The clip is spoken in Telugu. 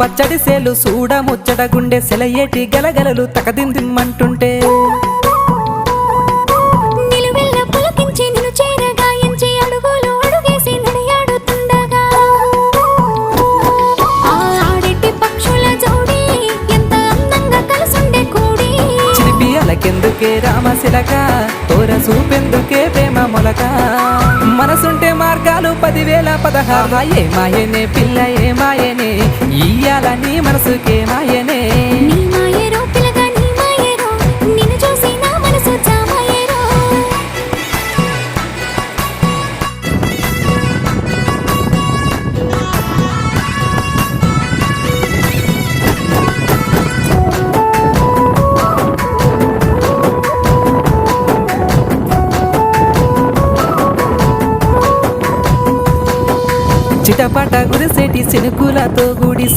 పచ్చడి సేలు సూడ ముచ్చట గుండె సెలయేటి గలగలలు తకదిందిమ్మంటుంటే నిలువెల్ల పులకించి నిన్ను చేరగాయించి అడుగులు అడుగేసి నడియాడుతుండగా ఆడెట్టి పక్షుల జోడి ఎంత అందంగా కలుసుండే కూడి చిలిపియలకెందుకే రామశిలక తోర చూపెందుకే ప్రేమ మొలక మనసుంటే మార్గాలు 10,016 ఏ మాయనే పిల్ల ఏ మాయనే ఇయ్యాల నీ మనసుకే మాయనే నీ మాయేరో పిల్లగా నీ మాయేరో నిన్ను చూసి నా మనసు జామాయేరో చిటపట గురిసేటి సినుకులతో గుడి